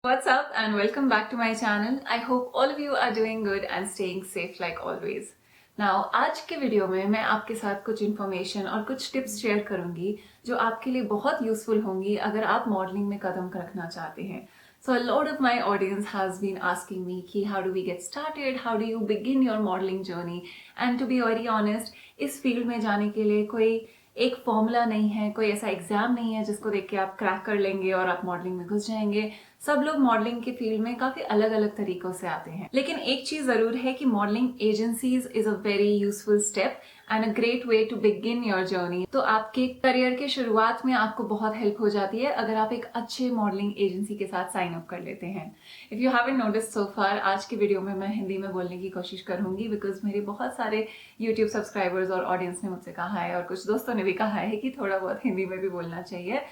What's up and welcome back to my channel. I hope all of you are doing good and staying safe like always. Now आज के video में मैं आपके साथ कुछ information और कुछ टिप्स शेयर करूंगी जो आपके लिए बहुत यूजफुल होंगी अगर आप मॉडलिंग में कदम रखना चाहते हैं. So a lot of my audience has been asking me कि how do we get started, how do you begin your modeling journey, and to be very honest इस फील्ड में जाने के लिए कोई एक फॉर्मूला नहीं है, कोई ऐसा एग्जाम नहीं है जिसको देख के आप क्रैक कर लेंगे और आप मॉडलिंग में घुस जाएंगे. सब लोग मॉडलिंग के फील्ड में काफी अलग अलग तरीकों से आते हैं, लेकिन एक चीज जरूर है कि modelling agencies is a very useful step and a great way to begin your journey. तो आपके करियर के शुरुआत में आपको बहुत हेल्प हो जाती है अगर आप एक अच्छे मॉडलिंग एजेंसी के साथ साइन अप कर लेते हैं. इफ यू हैवंट नोटिस्ड सो फार, आज की वीडियो में मैं हिंदी में बोलने की कोशिश करूंगी बिकॉज मेरे बहुत सारे यूट्यूब सब्सक्राइबर्स और ऑडियंस ने मुझसे कहा है और कुछ दोस्तों ने भी कहा है कि थोड़ा बहुत हिंदी में भी बोलना चाहिए.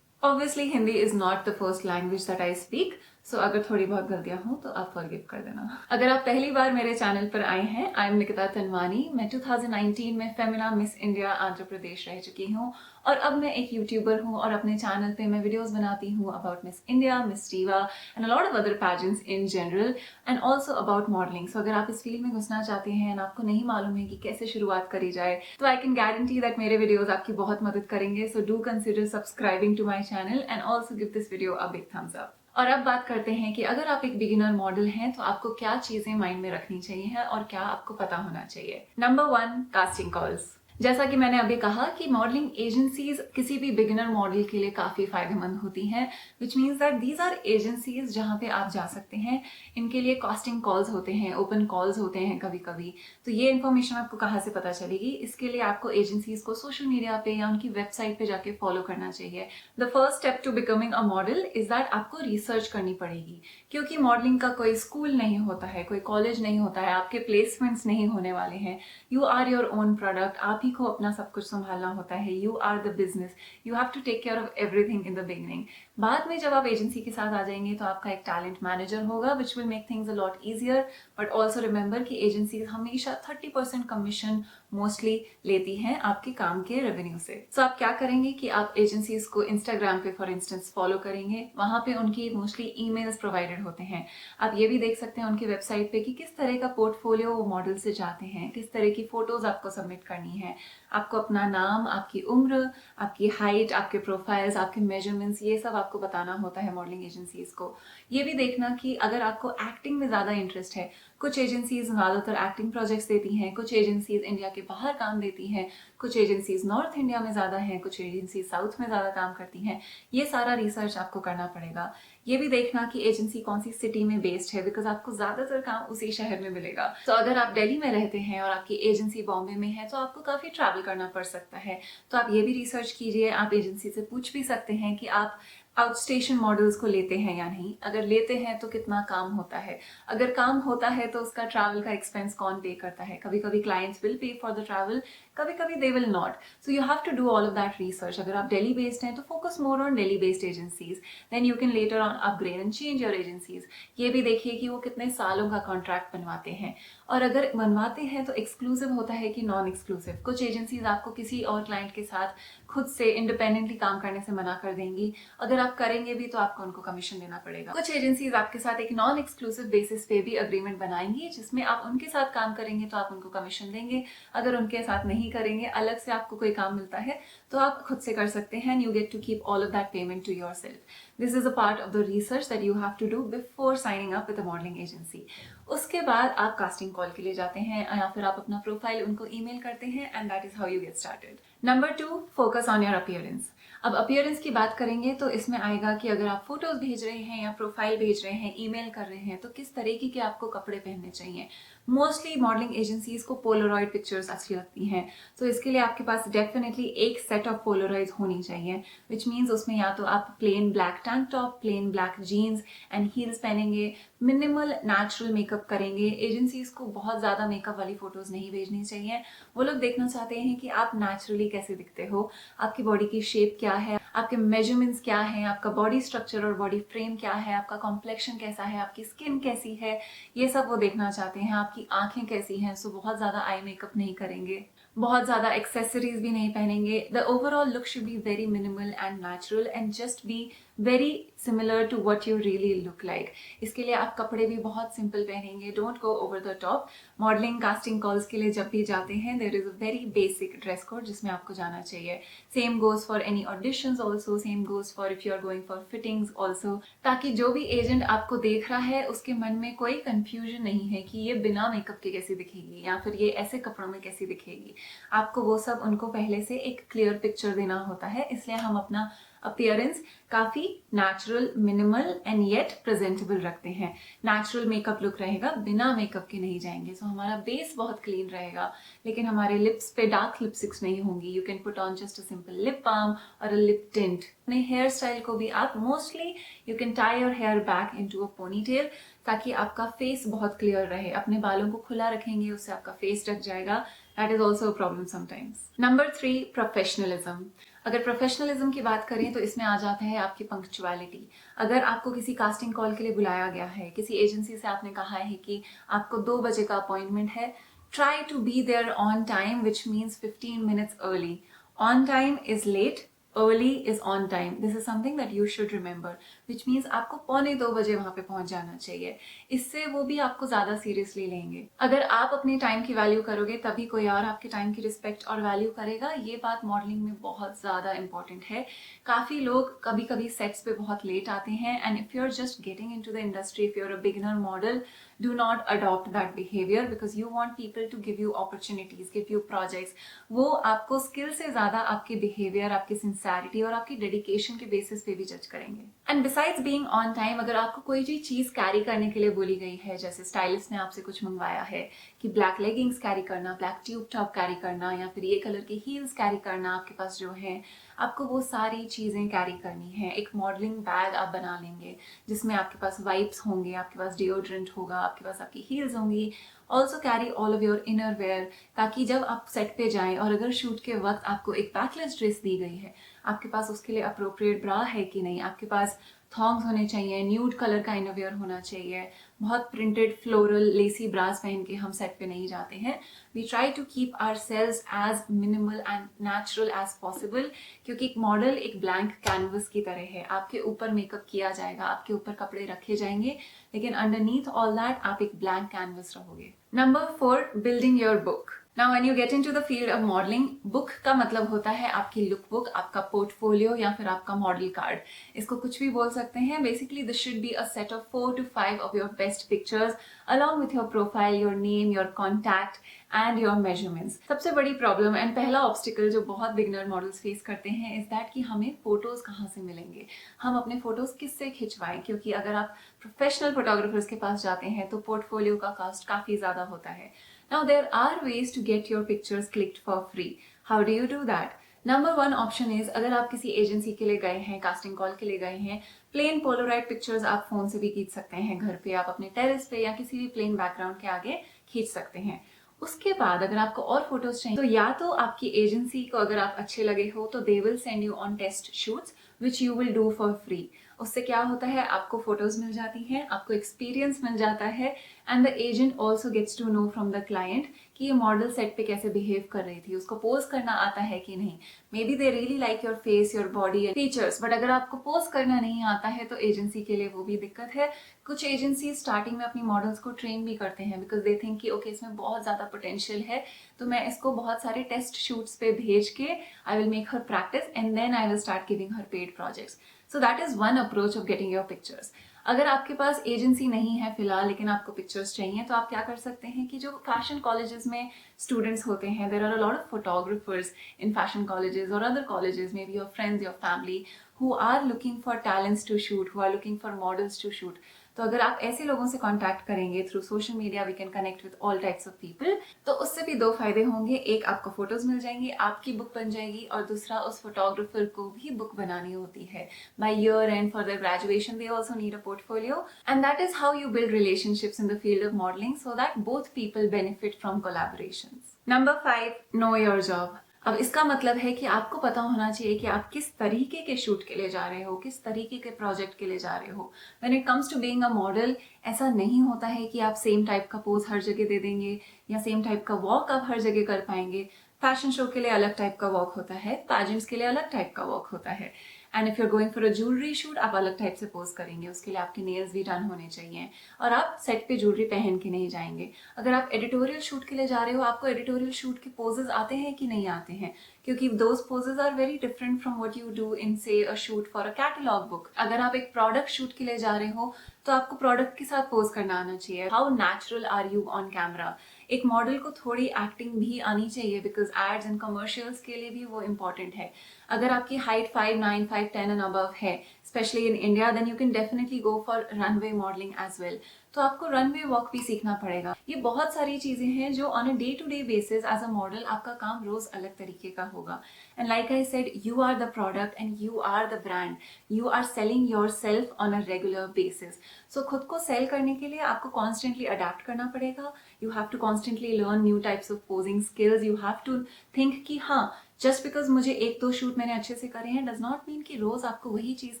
Obviously, Hindi is not the first language that I speak, so अगर थोड़ी बहुत गलतियां हों तो आप फॉरगिव कर देना. अगर आप पहली बार मेरे चैनल पर आए हैं, आई एम निकिता तनवानी. मैं 2019 में फेमिना मिस इंडिया आंध्र प्रदेश रह चुकी हूँ और अब मैं एक यूट्यूबर हूँ और अपने चैनल पे मैं वीडियोस बनाती हूँ about miss India, miss Diva and a lot of other pageants in general and also about modelling. So अगर आप इस फील्ड में घुसना चाहते हैं एंड आपको नहीं मालूम है कि कैसे शुरुआत करी जाए, तो आई कैन गारंटी दैट मेरे वीडियोस आपकी बहुत मदद करेंगे. So do consider subscribing to my channel and also give this video a big thumbs up. और अब बात करते हैं कि अगर आप एक बिगिनर मॉडल हैं तो आपको क्या चीजें माइंड में रखनी चाहिए और क्या आपको पता होना चाहिए. Number 1, casting calls. जैसा कि मैंने अभी कहा कि मॉडलिंग एजेंसीज किसी भी बिगिनर मॉडल के लिए काफी फायदेमंद होती हैं, which means that these are agencies जहां पे आप जा सकते हैं. इनके लिए कास्टिंग कॉल्स होते हैं, ओपन कॉल्स होते हैं कभी कभी. तो ये इन्फॉर्मेशन आपको कहाँ से पता चलेगी? इसके लिए आपको एजेंसीज को सोशल मीडिया पे या उनकी वेबसाइट पे जाके फॉलो करना चाहिए. The first step to becoming a model is that आपको रिसर्च करनी पड़ेगी, क्योंकि मॉडलिंग का कोई स्कूल नहीं होता है, कोई कॉलेज नहीं होता है, आपके प्लेसमेंट्स नहीं होने वाले हैं. You are your own product. आप ही को अपना सब कुछ संभालना होता है. You are the business. You have to take care of everything in the beginning. बाद में जब आप एजेंसी के साथ आ जाएंगे तो आपका एक टैलेंट मैनेजर होगा which will make things a lot easier. But also remember कि एजेंसीज हमेशा 30% कमीशन मोस्टली लेती हैं आपके काम के रेवेन्यू से. सो आप क्या करेंगे कि आप एजेंसीज को इंस्टाग्राम पे फॉर इंस्टेंस फॉलो करेंगे. वहां पे उनकी मोस्टली ईमेल्स प्रोवाइडेड होते हैं. आप ये भी देख सकते हैं उनकी वेबसाइट पे कि किस तरह का पोर्टफोलियो वो मॉडल से चाहते हैं, किस तरह की फोटोज आपको सबमिट करनी है. आपको अपना नाम, आपकी उम्र, आपकी हाइट, आपके प्रोफाइल्स, आपके मेजरमेंट्स, ये सब आपको बताना होता है मॉडलिंग एजेंसीज को. ये भी देखना कि अगर आपको एक्टिंग में ज्यादा इंटरेस्ट है, कुछ एजेंसीज ज्यादातर एक्टिंग प्रोजेक्ट्स देती हैं, कुछ एजेंसीज इंडिया के बाहर काम देती हैं, कुछ एजेंसीज नॉर्थ इंडिया में ज्यादा हैं, कुछ एजेंसीज साउथ में ज्यादा काम करती हैं. ये सारा रिसर्च आपको करना पड़ेगा. ये भी देखना कि एजेंसी कौन सी सिटी में बेस्ड है, बिकॉज आपको ज्यादातर काम उसी शहर में मिलेगा. तो अगर आप दिल्ली में रहते हैं और आपकी एजेंसी बॉम्बे में है तो आपको काफी ट्रैवल करना पड़ सकता है. तो आप ये भी रिसर्च कीजिए. आप एजेंसी से पूछ भी सकते हैं कि आप आउटस्टेशन मॉडल्स को लेते हैं या नहीं. अगर लेते हैं तो कितना काम होता है. अगर काम होता है तो उसका ट्रैवल का एक्सपेंस कौन पे करता है. कभी कभी clients will pay for the travel, कभी कभी they will not. So you have to do all of that research. अगर आप दिल्ली बेस्ड हैं तो focus more on Delhi based agencies. Then you can later on upgrade and change your agencies. ये भी देखिए कि वो कितने सालों का कॉन्ट्रैक्ट बनवाते हैं, और अगर बनवाते हैं तो एक्सक्लूसिव होता है कि नॉन एक्सक्लूसिव. कुछ एजेंसीज आपको किसी और क्लाइंट के साथ खुद से इंडिपेंडेंटली काम करने से मना कर देंगी. अगर आप करेंगे भी तो आपको उनको कमीशन देना पड़ेगा. कुछ एजेंसीज आपके साथ एक नॉन एक्सक्लूसिव बेसिस पे भी अग्रीमेंट बनाएंगी जिसमें आप उनके साथ काम करेंगे तो आप उनको कमीशन देंगे. अगर उनके साथ नहीं करेंगे, अलग से आपको कोई काम मिलता है तो आप खुद से कर सकते हैं. You get to keep all of that payment to yourself. This is a part of the research that you have to do before signing up with a modelling agency. उसके बाद आप कास्टिंग कॉल के लिए जाते हैं या फिर आप अपना प्रोफाइल उनको ईमेल करते हैं and that is how you get started. Number 2, focus on your appearance. अब अपीयरेंस की बात करेंगे तो इसमें आएगा कि अगर आप फोटोज भेज रहे हैं या प्रोफाइल भेज रहे हैं, ईमेल कर रहे हैं, तो किस तरीके के आपको कपड़े पहनने चाहिए. मोस्टली मॉडलिंग एजेंसीज को पोलरॉइड पिक्चर्स अच्छी लगती हैं. तो इसके लिए आपके पास डेफिनेटली एक सेट ऑफ पोलरॉइड्स होनी चाहिए, विच मीन्स उसमें या तो आप plain black tank top, plain black jeans and heels पहनेंगे, मिनिमल नेचुरल मेकअप करेंगे. एजेंसीज को बहुत ज्यादा मेकअप वाली फोटोज नहीं भेजनी चाहिए. वो लोग देखना चाहते हैं कि आप नेचुरली कैसे दिखते हो, आपकी बॉडी की शेप क्या है, आपके मेजरमेंट्स क्या हैं, आपका बॉडी स्ट्रक्चर और बॉडी फ्रेम क्या है, आपका कॉम्प्लेक्शन कैसा है, आपकी स्किन कैसी है, ये सब वो देखना चाहते हैं। आपकी आंखें कैसी हैं, सो बहुत ज़्यादा आई मेकअप नहीं करेंगे, बहुत ज़्यादा एक्सेसरीज भी नहीं पहनेंगे। The overall look should be very minimal and natural and just be very similar to what you really look like. इसके लिए आप कपड़े भी बहुत सिंपल पहनेंगे, don't go over the top. Modelling casting calls के लिए जब भी जाते हैं there is a very basic dress code जिसमें आपको जाना चाहिए। Same goes for any auditions also, same goes for if you are going for fittings also, ताकि जो भी एजेंट आपको देख रहा है उसके मन में कोई कंफ्यूजन नहीं है कि ये बिना मेकअप के कैसी दिखेगी या फिर ये ऐसे कपड़ों में कैसी दिखेगी। आपको वो सब उनको पहले से एक क्लियर पिक्चर देना होता है, इसलिए हम अपना अपीयरेंस काफी natural, minimal and yet presentable रखते हैं। नेचुरल मेकअप लुक रहेगा, बिना मेकअप के नहीं जाएंगे। सो हमारा बेस बहुत क्लीन रहेगा, लेकिन हमारे लिप्स पे डार्क लिपस्टिक्स नहीं होंगी। You can put on just a simple lip balm और अ लिप टिंट। अपने हेयर स्टाइल को भी आप mostly you can tie your hair back into a ponytail, ताकि आपका फेस बहुत क्लियर रहे। अपने बालों को खुला रखेंगे, उससे आपका फेस ढक जाएगा। That is also a problem sometimes. Number 3, professionalism. अगर प्रोफेशनलिज्म की बात करें तो इसमें आ जाता है आपकी पंक्चुअलिटी। अगर आपको किसी कास्टिंग कॉल के लिए बुलाया गया है, किसी एजेंसी से आपने कहा है कि आपको 2 बजे का अपॉइंटमेंट है, try to be there on time, which means 15 minutes early. On time is late, early is on time. This is something that you should remember, which means आपको 2:45 बजे वहां पे पहुंच जाना चाहिए। इससे वो भी आपको ज्यादा सीरियसली लेंगे। अगर आप अपने टाइम की वैल्यू करोगे तभी कोई और आपके टाइम की रिस्पेक्ट और वैल्यू करेगा। ये बात मॉडलिंग में बहुत ज्यादा इंपॉर्टेंट है। काफी लोग कभी कभी सेट्स पे बहुत लेट आते हैं, and if you are just getting into the industry, if you are a beginner model, do not adopt that behavior because you want people to give you opportunities, give you projects. वो आपको skill से ज्यादा आपके behaviour, आपकी sincerity और आपकी dedication के basis पे भी जज करेंगे। And besides being on time, अगर आपको कोई भी चीज कैरी करने के लिए बोली गई है, जैसे स्टाइलिस्ट ने आपसे कुछ मंगवाया है कि ब्लैक लेगिंग्स कैरी करना, ब्लैक ट्यूब टॉप कैरी करना, या फिर ये कलर के हील्स कैरी करना, आपके पास जो है, आपको वो सारी चीजें कैरी करनी है। एक मॉडलिंग बैग आप बना लेंगे जिसमें आपके पास वाइप्स होंगे, आपके पास डिओड्रेंट होगा, आपके पास आपकी हील्स होंगी। Also carry all of your inner wear, ताकि जब आप सेट पे जाएं और अगर शूट के वक्त आपको एक बैकलेस ड्रेस दी गई है, आपके पास उसके लिए अप्रोप्रिएट ब्रा है कि नहीं, आपके पास थॉन्ग्स होने चाहिए, न्यूड कलर का इनरवेयर होना चाहिए। बहुत प्रिंटेड फ्लोरल लेसी ब्रास पहन के हम सेट पे नहीं जाते हैं। We try to keep our selves as minimal and natural as possible, क्योंकि एक मॉडल एक ब्लैंक कैनवस की तरह है। आपके ऊपर मेकअप किया जाएगा, आपके ऊपर कपड़े रखे जाएंगे, लेकिन अंडरनीथ ऑल दैट आप एक ब्लैंक कैनवस रहोगे। Number 4, building your book. Now when you get into the field of modeling, book का मतलब होता है आपकी लुक बुक, आपका पोर्टफोलियो या फिर आपका मॉडल कार्ड। इसको कुछ भी बोल सकते हैं। Basically this should be a set of 4 to 5 of your best pictures along with your profile, your name, your contact and your measurements. सबसे बड़ी प्रॉब्लम एंड पहला ऑब्स्टिकल जो बहुत बिगनर मॉडल्स फेस करते हैं इज दैट कि हमें photos कहाँ से मिलेंगे, हम अपने फोटोज किससे खिंचवाएं। क्योंकि अगर आप प्रोफेशनल फोटोग्राफर्स के पास जाते हैं तो पोर्टफोलियो का कॉस्ट काफी ज्यादा होता है। Now there are ways to get your pictures clicked for free. How do you do that? Number 1 option is, अगर आप किसी एजेंसी के लिए गए हैं, कास्टिंग कॉल के लिए गए हैं, प्लेन पोलराइड पिक्चर्स आप फोन से भी खींच सकते हैं। घर पे आप अपने टेरेस पे या किसी भी प्लेन बैकग्राउंड के आगे खींच सकते हैं। उसके बाद अगर आपको और फोटोज चाहिए तो या तो आपकी एजेंसी को अगर आप अच्छे लगे हो तो they will send you on test shoots which you will do for free. उससे क्या होता है, आपको फोटोज मिल जाती हैं, आपको एक्सपीरियंस मिल जाता है, and the agent also gets to know from the client कि ये मॉडल सेट पे कैसे बिहेव कर रही थी, उसको पोज करना आता है कि नहीं। May be they really like your face, your body features, but अगर आपको पोज करना नहीं आता है तो एजेंसी के लिए वो भी दिक्कत है। कुछ एजेंसी स्टार्टिंग में अपनी मॉडल्स को ट्रेन भी करते हैं बिकॉज दे थिंक कि ओके इसमें बहुत ज्यादा पोटेंशियल है, तो मैं इसको बहुत सारे टेस्ट शूट्स पे भेज के I will make her practice and then I will start giving her paid projects. So that is one approach of getting your pictures. अगर आपके पास एजेंसी नहीं है फिलहाल लेकिन आपको पिक्चर्स चाहिए तो आप क्या कर सकते हैं कि जो फैशन कॉलेजेस में स्टूडेंट्स होते हैं, there are a lot of photographers in fashion colleges और other colleges, maybe your friends, your family who are looking for talents to shoot, who are looking for models to shoot. तो अगर आप ऐसे लोगों से contact करेंगे through social media, we can connect with all types of people, तो उससे भी 2 फायदे होंगे। एक, आपको फोटोज मिल जाएंगी, आपकी बुक बन जाएगी, और दूसरा उस फोटोग्राफर को भी बुक बनानी होती है। By year and for the graduation they also need a portfolio, and that is how you build relationships in the field of modelling so that both people benefit from collaborations. Number 5, know your job. अब इसका मतलब है कि आपको पता होना चाहिए कि आप किस तरीके के शूट के लिए जा रहे हो, किस तरीके के प्रोजेक्ट के लिए जा रहे हो। When it comes to being a model, ऐसा नहीं होता है कि आप सेम टाइप का पोज हर जगह दे देंगे या सेम टाइप का वॉक आप हर जगह कर पाएंगे। फैशन शो के लिए अलग टाइप का वॉक होता है, पैजेंट्स के लिए अलग टाइप का वॉक होता है। And if you are going for a jewellery shoot, आप अलग टाइप से पोज करेंगे, उसके लिए आपके नेल्स भी डन होने चाहिए और आप सेट पे ज्वेलरी पहन के नहीं जाएंगे। अगर आप एडिटोरियल शूट के लिए जा रहे हो, आपको एडिटोरियल शूट के पोजेस आते हैं कि नहीं आते हैं, क्योंकि those poses are very different from what you do in say a shoot for a catalogue book. अगर आप एक प्रोडक्ट शूट के लिए जा रहे हो तो आपको प्रोडक्ट के साथ पोज करना आना चाहिए। How natural are you on camera. एक मॉडल को थोड़ी एक्टिंग भी आनी चाहिए, बिकॉज एड्स एंड कमर्शियल्स के लिए भी वो इम्पॉर्टेंट है। अगर आपकी हाइट 5'9", 5'10" एंड अबव है, specially in India, then you can definitely go for runway modelling as well. तो आपको रनवे वॉक भी सीखना पड़ेगा। ये बहुत सारी चीजें हैं जो on a day to day basis as a model आपका काम रोज अलग तरीके का होगा। And like I said, you are the product and you are the brand. You are selling yourself on a regular basis. So खुद को cell करने के लिए आपको कॉन्स्टेंटली अडेप्ट करना पड़ेगा। You have to constantly learn new types of posing skills. You have to think कि हाँ, जस्ट बिकॉज मुझे 1-2 शूट मैंने अच्छे से करे हैं, डज नॉट मीन कि रोज आपको वही चीज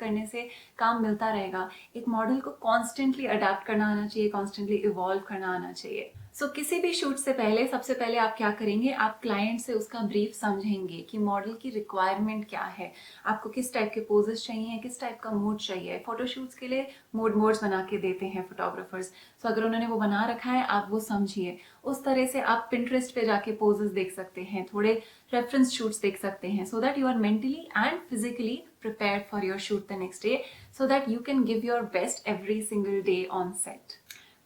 करने से काम मिलता रहेगा। एक मॉडल को कॉन्स्टेंटली अडेप्ट करना आना चाहिए, कॉन्स्टेंटली इवॉल्व करना आना चाहिए। सो किसी भी शूट से पहले सबसे पहले आप क्या करेंगे, आप क्लाइंट से उसका ब्रीफ समझेंगे कि मॉडल की रिक्वायरमेंट क्या है, आपको किस टाइप के पोजेस चाहिए, किस टाइप का मूड चाहिए। फोटोशूट्स के लिए मोड्स बना के देते हैं फोटोग्राफर्स। सो अगर उन्होंने वो बना रखा है, आप वो समझिए। उस तरह से आप पिंटरेस्ट पे जाके पोजेस देख सकते हैं, थोड़े रेफरेंस शूट्स देख सकते हैं, so that you are mentally and physically prepared for your shoot the next day, so that you can give your best every single day on set.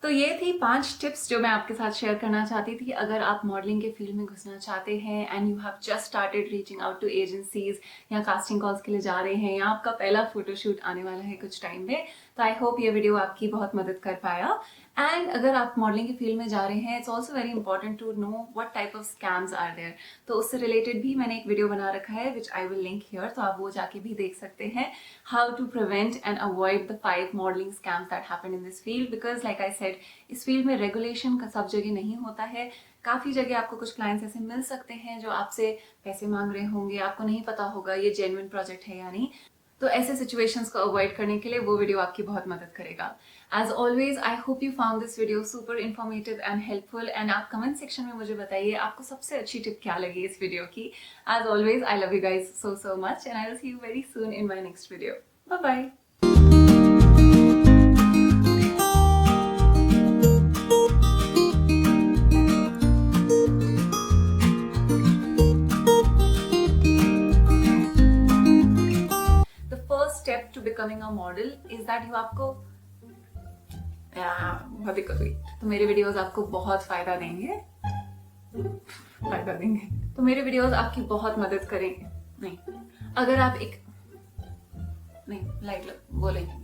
तो ये थी 5 टिप्स जो मैं आपके साथ शेयर करना चाहती थी। अगर आप मॉडलिंग के फील्ड में घुसना चाहते हैं and you have just started reaching out to agencies या कास्टिंग कॉल्स के लिए जा रहे हैं या आपका पहला फोटोशूट आने वाला है कुछ टाइम में, तो आई होप ये वीडियो आपकी बहुत मदद कर पाया। एंड अगर आप मॉडलिंग के फील्ड में जा रहे हैं, it's also very important to know what type of scams are there. तो उससे रिलेटेड भी मैंने एक वीडियो बना रखा है which I will link here, तो आप वो जाके भी देख सकते हैं। How to prevent and avoid the 5 modelling scams that happen in this field, because like I said, इस फील्ड में रेगुलेशन का सब जगह नहीं होता है। काफी जगह आपको कुछ क्लाइंट्स ऐसे मिल सकते हैं जो आपसे पैसे मांग रहे होंगे, आपको नहीं पता होगा ये जेन्युइन प्रोजेक्ट है या नहीं। तो ऐसे सिचुएशंस को अवॉइड करने के लिए वो वीडियो आपकी बहुत मदद करेगा। As always, I hope you found this video super informative and helpful. And आप कमेंट सेक्शन में मुझे बताइए आपको सबसे अच्छी टिप क्या लगी इस वीडियो की। As always, I love you guys so much and I will see you very soon in my next video. Bye bye. Step to becoming a model is that you आपको बहुत दिक्कत हुई, तो मेरे वीडियोस आपको बहुत फायदा देंगे, तो मेरे वीडियोस आपकी बहुत मदद करेंगे। नहीं, अगर आप एक नहीं लाइट बोलेंगे